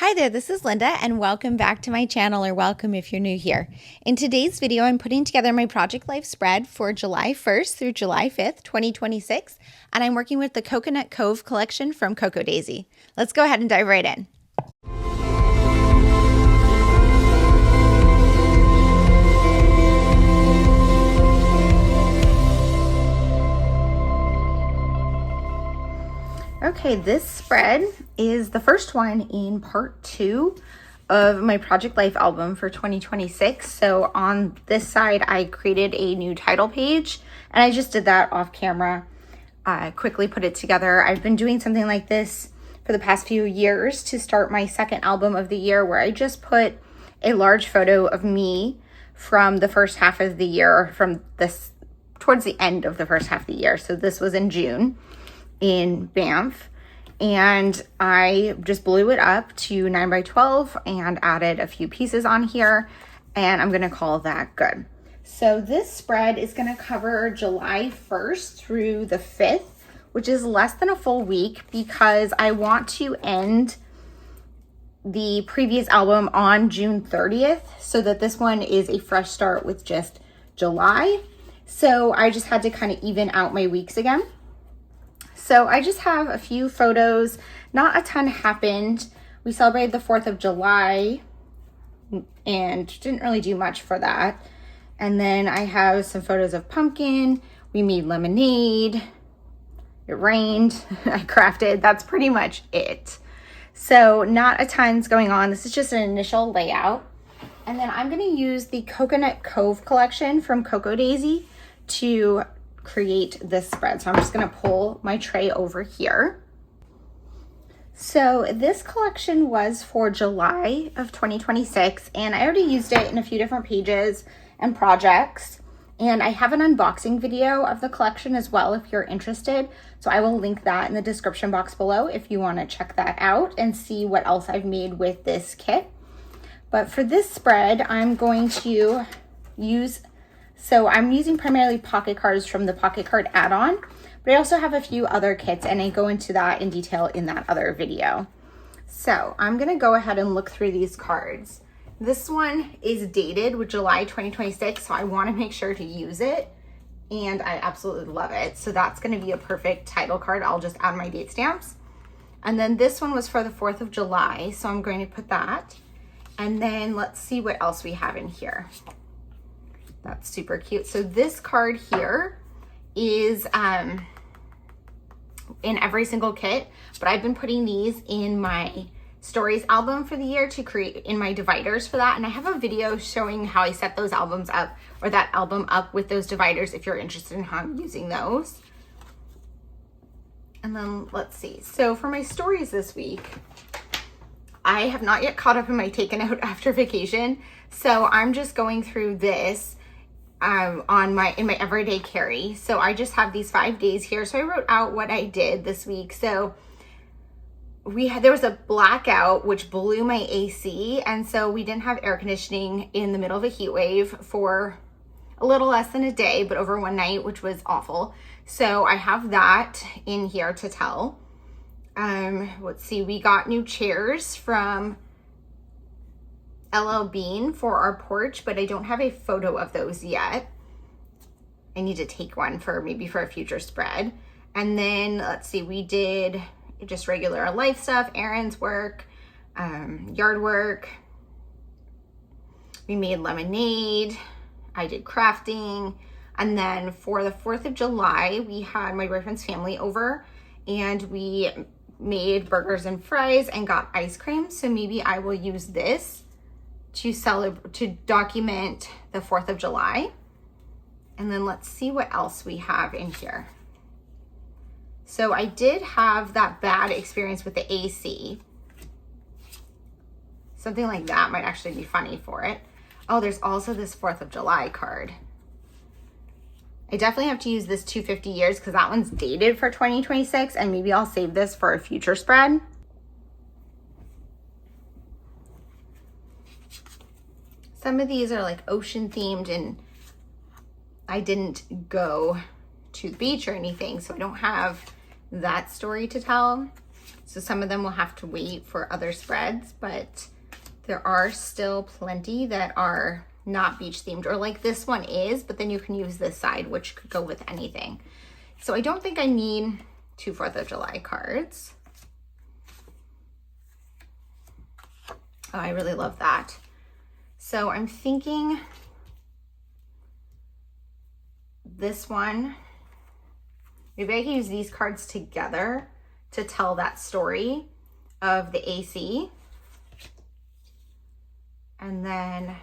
Hi there, this is Linda and welcome back to my channel, or welcome if you're new here. In today's video, I'm putting together my Project Life spread for July 1st through July 5th, 2026, and I'm working with the Coconut Cove Collection from Coco Daisy. Let's go ahead and dive right in. Okay, this spread is the first one in part 2 of my Project Life album for 2026. So on this side, I created a new title page, and I just did that off camera. I quickly put it together. I've been doing something like this for the past few years to start my second album of the year, where I just put a large photo of me from the first half of the year, from this towards the end of the first half of the year. So this was in June in Banff, and I just blew it up to 9x12 and added a few pieces on here, and I'm gonna call that good. So this spread is gonna cover July 1st through the 5th, which is less than a full week, because I want to end the previous album on June 30th so that this one is a fresh start with just July. So I just had to kind of even out my weeks again. So I just have a few photos. Not a ton happened. We celebrated the 4th of July and didn't really do much for that. And then I have some photos of pumpkin. We made lemonade. It rained. I crafted. That's pretty much it. So not a ton's going on. This is just an initial layout. And then I'm going to use the Coconut Cove Collection from Coco Daisy to create this spread. So I'm just going to pull my tray over here. So this collection was for July of 2026, and I already used it in a few different pages and projects, and I have an unboxing video of the collection as well if you're interested. So I will link that in the description box below if you want to check that out and see what else I've made with this kit. But for this spread, I'm going to use I'm using primarily pocket cards from the pocket card add-on, but I also have a few other kits, and I go into that in detail in that other video. So I'm gonna go ahead and look through these cards. This one is dated with July 2026, so I wanna make sure to use it, and I absolutely love it. So that's gonna be a perfect title card. I'll just add my date stamps. And then this one was for the 4th of July, so I'm going to put that. And then let's see what else we have in here. That's super cute. So this card here is in every single kit, but I've been putting these in my stories album for the year to create in my dividers for that. And I have a video showing how I set those albums up, or that album up with those dividers, if you're interested in how I'm using those. And then let's see. So for my stories this week, I have not yet caught up in my taken out after vacation. So I'm just going through this in my everyday carry. So I just have these 5 days here. So I wrote out what I did this week. So there was a blackout which blew my AC, and so we didn't have air conditioning in the middle of a heat wave for a little less than a day, but over one night, which was awful. So I have that in here to tell. Let's see, we got new chairs from LL Bean for our porch, but I don't have a photo of those yet. I need to take one maybe for a future spread. And then let's see, we did just regular life stuff, errands work, yard work. We made lemonade. I did crafting. And then for the 4th of July, we had my boyfriend's family over, and we made burgers and fries and got ice cream. So maybe I will use this to document the 4th of July. And then let's see what else we have in here. So I did have that bad experience with the AC. Something like that might actually be funny for it. Oh, there's also this 4th of July card. I definitely have to use this 250 years because that one's dated for 2026, and maybe I'll save this for a future spread. Some of these are like ocean themed, and I didn't go to the beach or anything, so I don't have that story to tell. So some of them will have to wait for other spreads, but there are still plenty that are not beach themed, or like this one is, but then you can use this side, which could go with anything. So I don't think I need 2 4th of July cards. Oh, I really love that. So I'm thinking this one, maybe I can use these cards together to tell that story of the AC. And then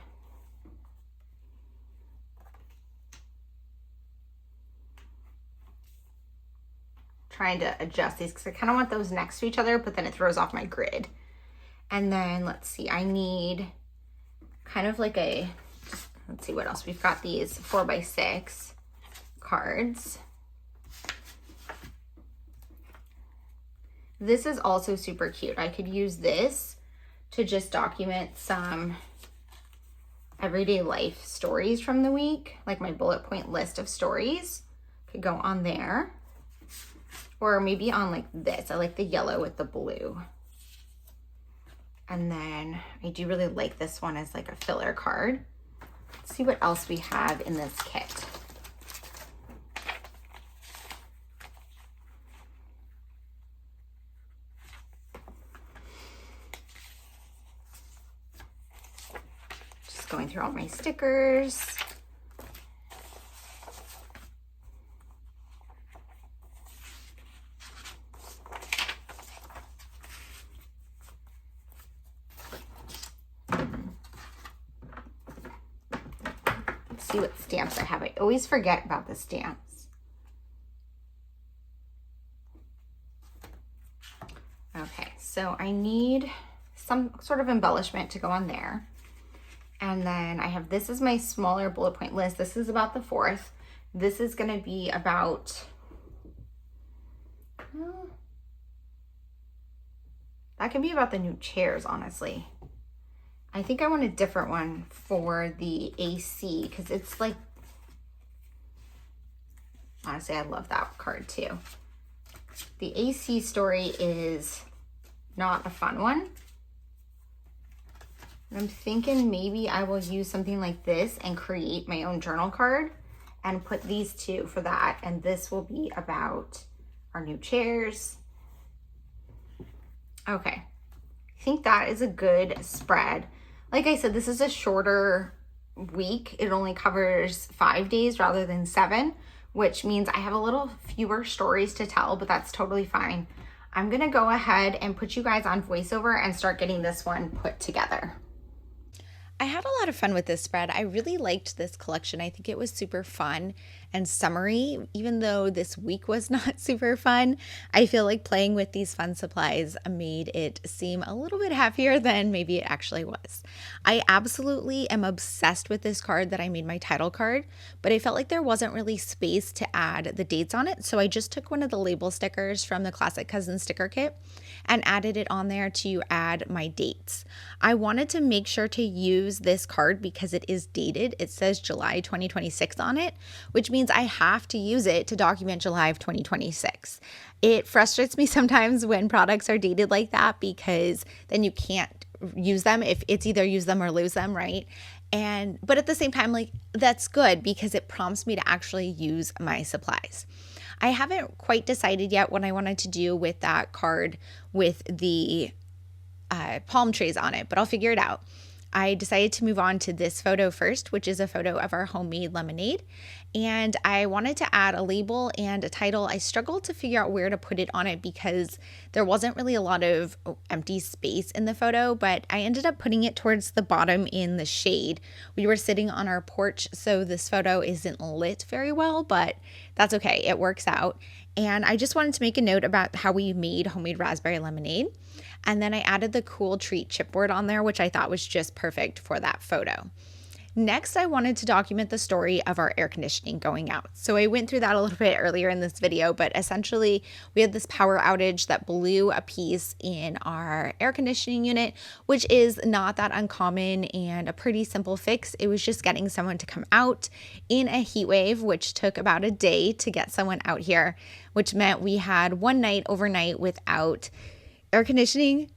trying to adjust these because I kind of want those next to each other, but then it throws off my grid. And then let's see, I need kind of like a, let's see what else. We've got these 4x6 cards. This is also super cute. I could use this to just document some everyday life stories from the week, like my bullet point list of stories could go on there, or maybe on like this. I like the yellow with the blue. And then I do really like this one as like a filler card. Let's see what else we have in this kit. Just going through all my stickers. See what stamps I have. I always forget about the stamps. Okay, so I need some sort of embellishment to go on there. And then I have, this is my smaller bullet point list. This is about the 4th. This is going to be about, well, that can be about the new chairs, honestly. I think I want a different one for the AC because it's like, honestly, I love that card too. The AC story is not a fun one. I'm thinking maybe I will use something like this and create my own journal card and put these two for that. And this will be about our new chairs. Okay, I think that is a good spread. Like I said, this is a shorter week. It only covers 5 days rather than 7, which means I have a little fewer stories to tell, but that's totally fine. I'm gonna go ahead and put you guys on voiceover and start getting this one put together. I had a lot of fun with this spread. I really liked this collection. I think it was super fun and summery, even though this week was not super fun. I feel like playing with these fun supplies made it seem a little bit happier than maybe it actually was. I absolutely am obsessed with this card that I made my title card, but I felt like there wasn't really space to add the dates on it. So I just took one of the label stickers from the Classic Cousin sticker kit and added it on there to add my dates. I wanted to make sure to use this card because it is dated. It says July 2026 on it, which means I have to use it to document July of 2026. It frustrates me sometimes when products are dated like that because then you can't use them. If it's either use them or lose them, right? But at the same time, like, that's good because it prompts me to actually use my supplies. I haven't quite decided yet what I wanted to do with that card with the palm trees on it, but I'll figure it out. I decided to move on to this photo first, which is a photo of our homemade lemonade. And I wanted to add a label and a title. I struggled to figure out where to put it on it because there wasn't really a lot of empty space in the photo, but I ended up putting it towards the bottom in the shade. We were sitting on our porch, so this photo isn't lit very well, but that's okay. It works out. And I just wanted to make a note about how we made homemade raspberry lemonade. And then I added the cool treat chipboard on there, which I thought was just perfect for that photo. Next, I wanted to document the story of our air conditioning going out. So I went through that a little bit earlier in this video, but essentially we had this power outage that blew a piece in our air conditioning unit, which is not that uncommon and a pretty simple fix. It was just getting someone to come out in a heat wave, which took about a day to get someone out here, which meant we had one night overnight without air conditioning,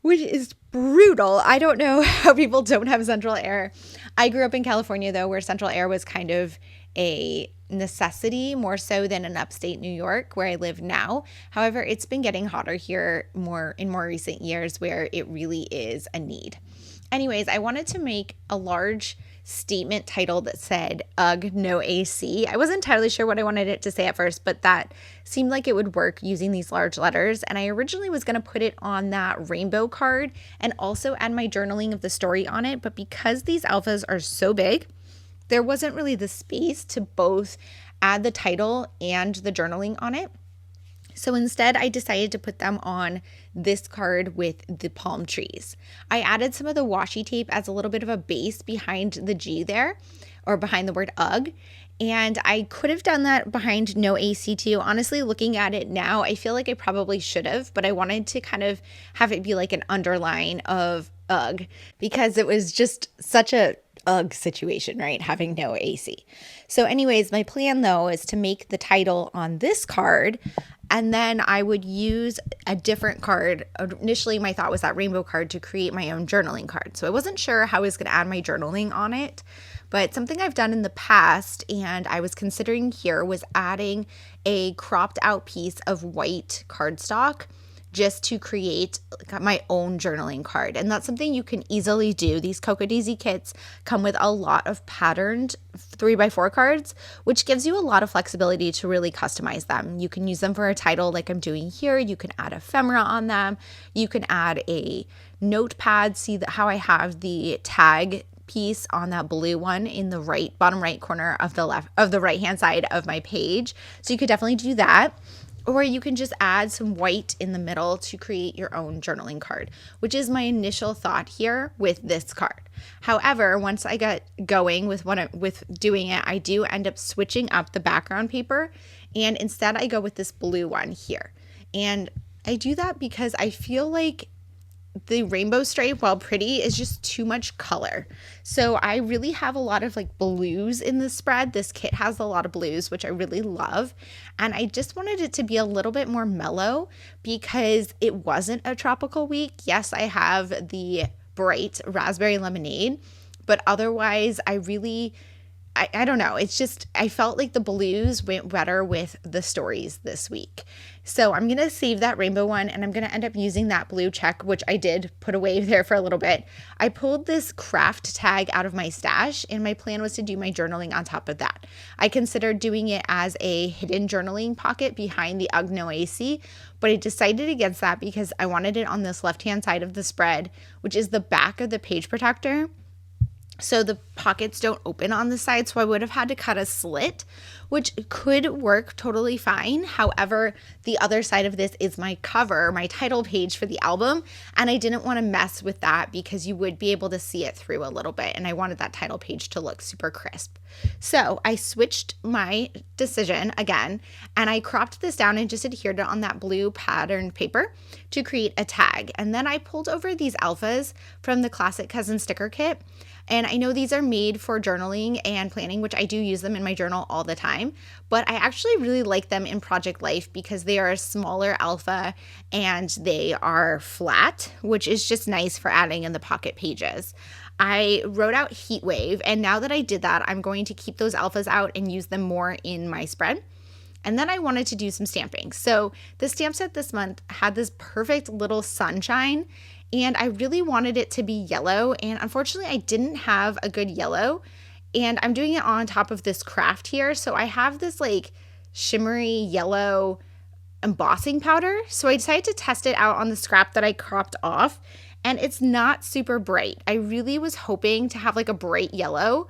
which is brutal. I don't know how people don't have central air. I grew up in California, though, where central air was kind of a necessity more so than in upstate New York, where I live now. However, it's been getting hotter here in more recent years, where it really is a need. Anyways, I wanted to make a large statement title that said, "Ugh, no AC." I wasn't entirely sure what I wanted it to say at first, but that seemed like it would work using these large letters. And I originally was going to put it on that rainbow card and also add my journaling of the story on it. But because these alphas are so big, there wasn't really the space to both add the title and the journaling on it. So instead, I decided to put them on this card with the palm trees. I added some of the washi tape as a little bit of a base behind the G there, or behind the word ugh. And I could have done that behind no AC too. Honestly, looking at it now, I feel like I probably should have, but I wanted to kind of have it be like an underline of ugh, because it was just such a ugh situation, right? Having no AC. So anyways, my plan though is to make the title on this card, and then I would use a different card. Initially, my thought was that rainbow card to create my own journaling card. So I wasn't sure how I was going to add my journaling on it, but something I've done in the past and I was considering here was adding a cropped out piece of white cardstock just to create my own journaling card. And that's something you can easily do. These Coco Daisy kits come with a lot of patterned 3x4 cards, which gives you a lot of flexibility to really customize them. You can use them for a title like I'm doing here. You can add ephemera on them. You can add a notepad. See how I have the tag piece on that blue one in the bottom right corner of the right hand side of my page. So you could definitely do that. Or you can just add some white in the middle to create your own journaling card, which is my initial thought here with this card. However, once I got going with doing it, I do end up switching up the background paper, and instead I go with this blue one here. And I do that because I feel like the rainbow stripe, while pretty, is just too much color. So I really have a lot of like blues in this spread. This kit has a lot of blues, which I really love. And I just wanted it to be a little bit more mellow because it wasn't a tropical week. Yes, I have the bright raspberry lemonade, but otherwise I don't know. It's just, I felt like the blues went better with the stories this week. So I'm going to save that rainbow one and I'm going to end up using that blue check, which I did put away there for a little bit. I pulled this craft tag out of my stash and my plan was to do my journaling on top of that. I considered doing it as a hidden journaling pocket behind the Ugh No AC, but I decided against that because I wanted it on this left-hand side of the spread, which is the back of the page protector. So the pockets don't open on the side, so I would have had to cut a slit, which could work totally fine. However, the other side of this is my cover, my title page for the album, and I didn't want to mess with that because you would be able to see it through a little bit, and I wanted that title page to look super crisp. So I switched my decision again, and I cropped this down and just adhered it on that blue patterned paper to create a tag. And then I pulled over these alphas from the Classic Cousin sticker kit. And I know these are made for journaling and planning, which I do use them in my journal all the time, but I actually really like them in Project Life because they are a smaller alpha and they are flat, which is just nice for adding in the pocket pages. I wrote out Heat Wave, and now that I did that, I'm going to keep those alphas out and use them more in my spread. And then I wanted to do some stamping. So the stamp set this month had this perfect little sunshine, and I really wanted it to be yellow. And unfortunately, I didn't have a good yellow. And I'm doing it on top of this craft here. So I have this like shimmery yellow embossing powder. So I decided to test it out on the scrap that I cropped off. And it's not super bright. I really was hoping to have like a bright yellow,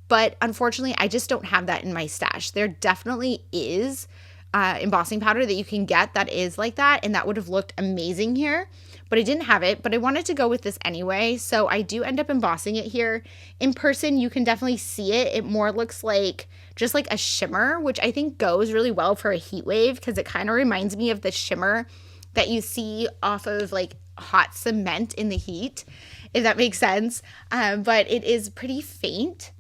but unfortunately, I just don't have that in my stash. There definitely is embossing powder that you can get that is like that, and that would have looked amazing here, but I didn't have it, but I wanted to go with this anyway, so I do end up embossing it here. In person, you can definitely see it. It more looks like just like a shimmer, which I think goes really well for a heat wave because it kind of reminds me of the shimmer that you see off of like hot cement in the heat, if that makes sense, but it is pretty faint.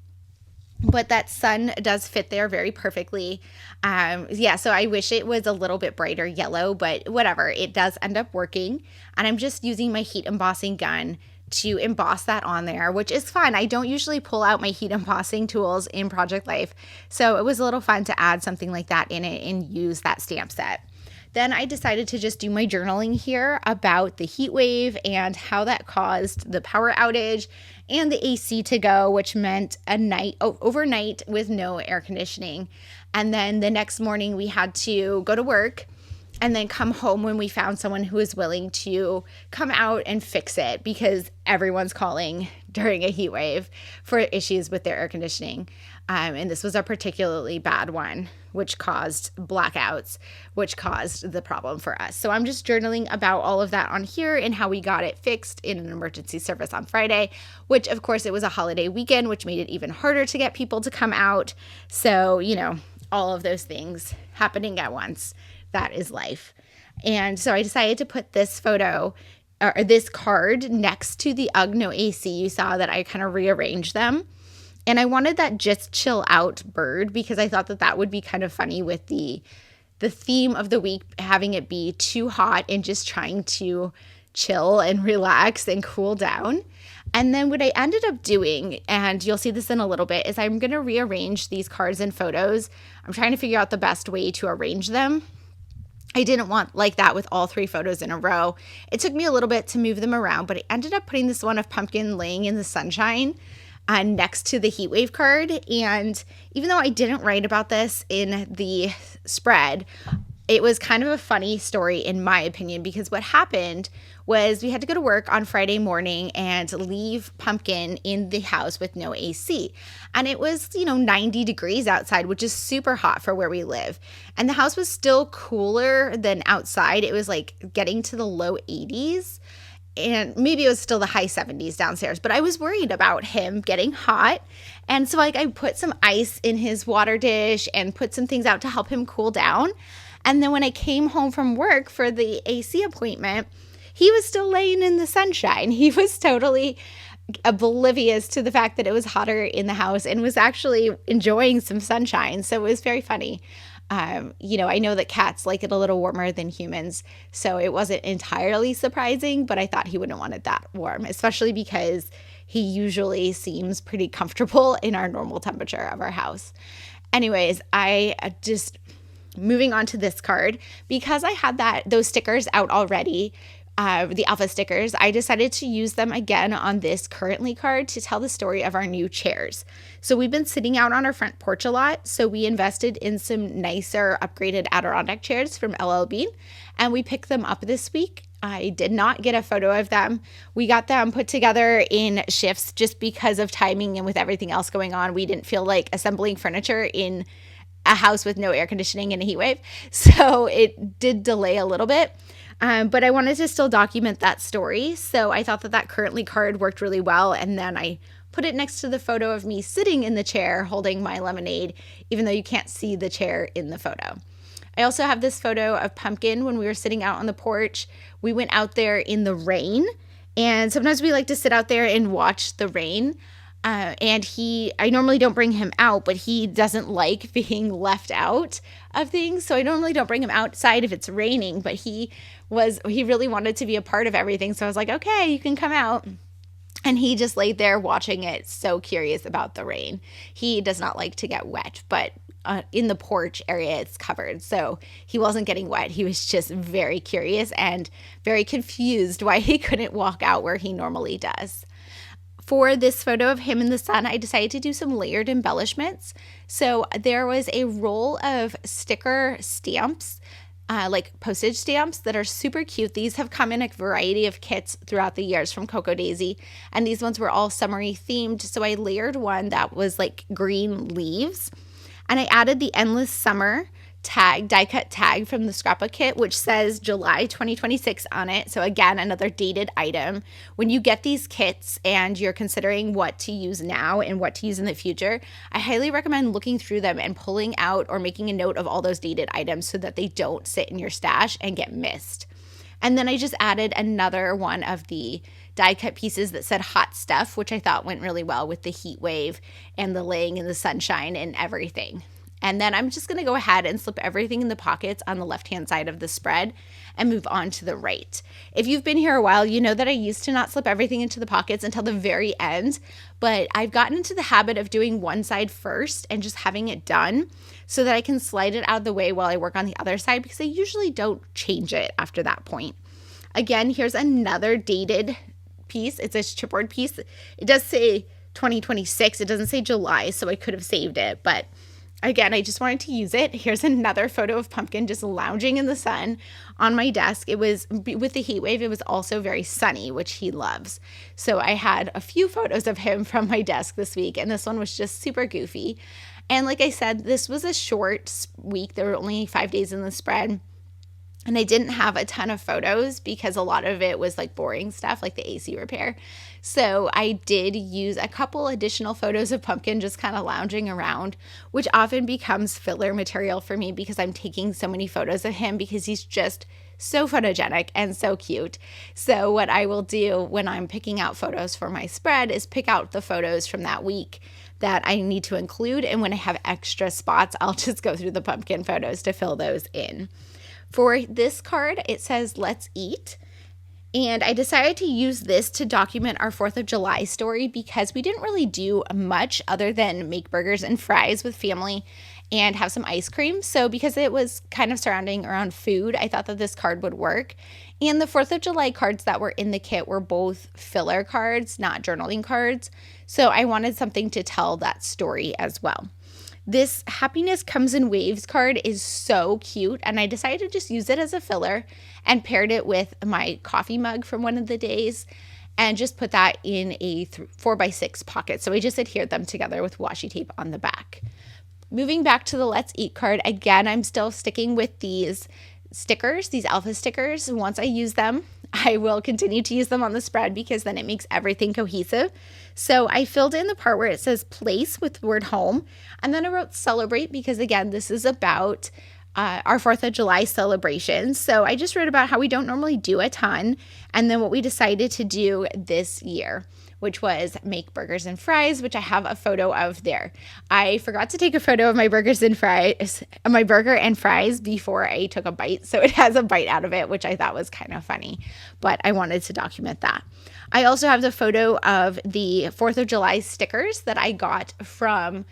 but that sun does fit there very perfectly. Yeah, so I wish it was a little bit brighter yellow, but whatever, it does end up working. And I'm just using my heat embossing gun to emboss that on there, which is fun. I don't usually pull out my heat embossing tools in Project Life, so it was a little fun to add something like that in it and use that stamp set. Then I decided to just do my journaling here about the heat wave and how that caused the power outage and the AC to go, which meant overnight with no air conditioning. And then the next morning we had to go to work and then come home when we found someone who was willing to come out and fix it, because everyone's calling during a heat wave for issues with their air conditioning. And this was a particularly bad one, which caused blackouts, which caused the problem for us. So I'm just journaling about all of that on here and how we got it fixed in an emergency service on Friday, which of course it was a holiday weekend, which made it even harder to get people to come out. So, all of those things happening at once. That is life. And so I decided to put this photo or this card next to the UGG No AC. You saw that I kind of rearranged them. And I wanted that just chill out bird because I thought that that would be kind of funny with the theme of the week, having it be too hot and just trying to chill and relax and cool down. And then what I ended up doing, and you'll see this in a little bit, is I'm going to rearrange these cards and photos. I'm trying to figure out the best way to arrange them. I didn't want like that with all 3 photos in a row. It took me a little bit to move them around, but I ended up putting this one of Pumpkin laying in the sunshine next to the heat wave card. And even though I didn't write about this in the spread, it was kind of a funny story in my opinion, because what happened was we had to go to work on Friday morning and leave Pumpkin in the house with no AC. And it was, 90 degrees outside, which is super hot for where we live. And the house was still cooler than outside. It was like getting to the low 80s. And maybe it was still the high 70s downstairs, but I was worried about him getting hot. And so I put some ice in his water dish and put some things out to help him cool down. And then when I came home from work for the AC appointment, he was still laying in the sunshine. He was totally oblivious to the fact that it was hotter in the house and was actually enjoying some sunshine. So it was very funny. I know that cats like it a little warmer than humans, so it wasn't entirely surprising, but I thought he wouldn't want it that warm, especially because he usually seems pretty comfortable in our normal temperature of our house. Anyways, I just moving on to this card, because I had those stickers out already. The alpha stickers, I decided to use them again on this currently card to tell the story of our new chairs. So we've been sitting out on our front porch a lot, so we invested in some nicer upgraded Adirondack chairs from LL Bean, and we picked them up this week. I did not get a photo of them. We got them put together in shifts just because of timing, and with everything else going on, we didn't feel like assembling furniture in a house with no air conditioning and a heat wave, so it did delay a little bit. But I wanted to still document that story, so I thought that currently card worked really well, and then I put it next to the photo of me sitting in the chair holding my lemonade, even though you can't see the chair in the photo. I also have this photo of Pumpkin when we were sitting out on the porch. We went out there in the rain, and sometimes we like to sit out there and watch the rain. I normally don't bring him out, but he doesn't like being left out of things. So I normally don't bring him outside if it's raining, but he really wanted to be a part of everything. So I was like, okay, you can come out. And he just laid there watching it, so curious about the rain. He does not like to get wet, but in the porch area, it's covered. So he wasn't getting wet. He was just very curious and very confused why he couldn't walk out where he normally does. For this photo of him in the sun, I decided to do some layered embellishments. So there was a roll of sticker stamps, like postage stamps that are super cute. These have come in a variety of kits throughout the years from Coco Daisy, and these ones were all summery themed. So I layered one that was like green leaves, and I added the Endless Summer die cut tag from the scrapbook kit, which says July 2026 on it. So again, another dated item. When you get these kits and you're considering what to use now and what to use in the future, I highly recommend looking through them and pulling out or making a note of all those dated items so that they don't sit in your stash and get missed. And then I just added another one of the die cut pieces that said hot stuff, which I thought went really well with the heat wave and the laying in the sunshine and everything. And then I'm just going to go ahead and slip everything in the pockets on the left-hand side of the spread and move on to the right. If you've been here a while, you know that I used to not slip everything into the pockets until the very end, but I've gotten into the habit of doing one side first and just having it done so that I can slide it out of the way while I work on the other side, because I usually don't change it after that point. Again, here's another dated piece. It's a chipboard piece. It does say 2026. It doesn't say July, so I could have saved it, but again, I just wanted to use it. Here's another photo of Pumpkin just lounging in the sun on my desk. It was, with the heat wave, it was also very sunny, which he loves. So I had a few photos of him from my desk this week, and this one was just super goofy. And like I said, this was a short week. There were only 5 days in the spread. And I didn't have a ton of photos because a lot of it was like boring stuff, like the AC repair. So I did use a couple additional photos of Pumpkin just kind of lounging around, which often becomes filler material for me because I'm taking so many photos of him because he's just so photogenic and so cute. So what I will do when I'm picking out photos for my spread is pick out the photos from that week that I need to include. And when I have extra spots, I'll just go through the Pumpkin photos to fill those in. For this card, it says, "Let's eat." And I decided to use this to document our 4th of July story because we didn't really do much other than make burgers and fries with family and have some ice cream. So because it was kind of surrounding around food, I thought that this card would work. And the 4th of July cards that were in the kit were both filler cards, not journaling cards. So I wanted something to tell that story as well. This Happiness Comes in Waves card is so cute, and I decided to just use it as a filler and paired it with my coffee mug from one of the days and just put that in a 4x6 pocket. So I just adhered them together with washi tape on the back. Moving back to the Let's Eat card, again, I'm still sticking with these stickers, these alpha stickers. Once I use them, I will continue to use them on the spread because then it makes everything cohesive. So I filled in the part where it says place with the word home, and then I wrote celebrate because, again, this is about our 4th of July celebration. So I just wrote about how we don't normally do a ton and then what we decided to do this year, which was make burgers and fries, which I have a photo of there. I forgot to take a photo of my burgers and fries, my burger and fries before I took a bite. So it has a bite out of it, which I thought was kind of funny, but I wanted to document that. I also have the photo of the 4th of July stickers that I got from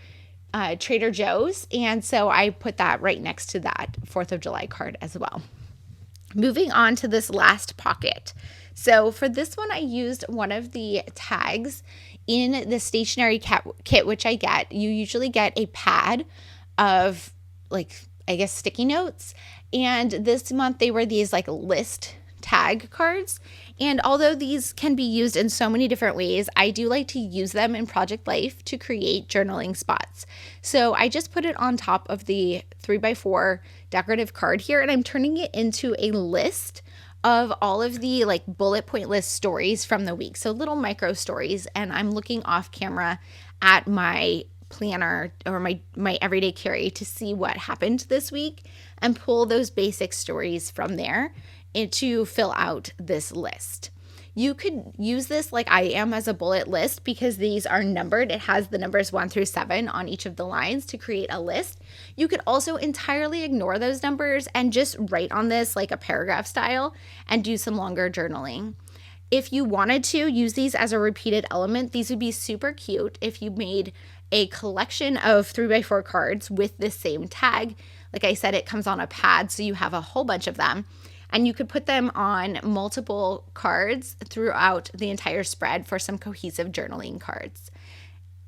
Trader Joe's. And so I put that right next to that 4th of July card as well. Moving on to this last pocket. So for this one, I used one of the tags in the stationery kit, which I get. You usually get a pad of sticky notes. And this month they were these list tag cards. And although these can be used in so many different ways, I do like to use them in Project Life to create journaling spots. So I just put it on top of the 3x4 decorative card here, and I'm turning it into a list of all of the bullet point list stories from the week. So little micro stories, and I'm looking off camera at my planner or my everyday carry to see what happened this week and pull those basic stories from there and to fill out this list. You could use this like I am as a bullet list because these are numbered. It has the numbers 1 through 7 on each of the lines to create a list. You could also entirely ignore those numbers and just write on this like a paragraph style and do some longer journaling. If you wanted to use these as a repeated element, these would be super cute if you made a collection of 3x4 cards with this same tag. Like I said, it comes on a pad, so you have a whole bunch of them. And you could put them on multiple cards throughout the entire spread for some cohesive journaling cards.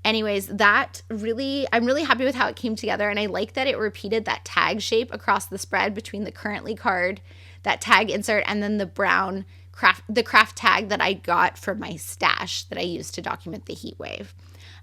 Anyways, I'm really happy with how it came together, and I like that it repeated that tag shape across the spread between the currently card, that tag insert, and then the brown craft tag that I got from my stash that I used to document the heat wave.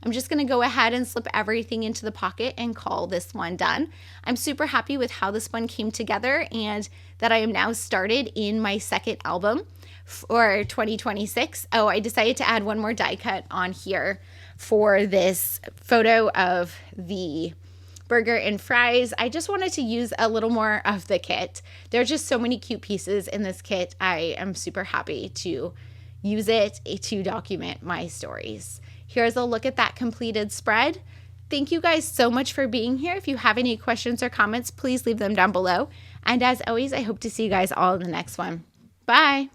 I'm just going to go ahead and slip everything into the pocket and call this one done. I'm super happy with how this one came together and that I am now started in my second album for 2026. Oh, I decided to add one more die cut on here for this photo of the burger and fries. I just wanted to use a little more of the kit. There are just so many cute pieces in this kit. I am super happy to use it to document my stories. Here's a look at that completed spread. Thank you guys so much for being here. If you have any questions or comments, please leave them down below. And as always, I hope to see you guys all in the next one. Bye.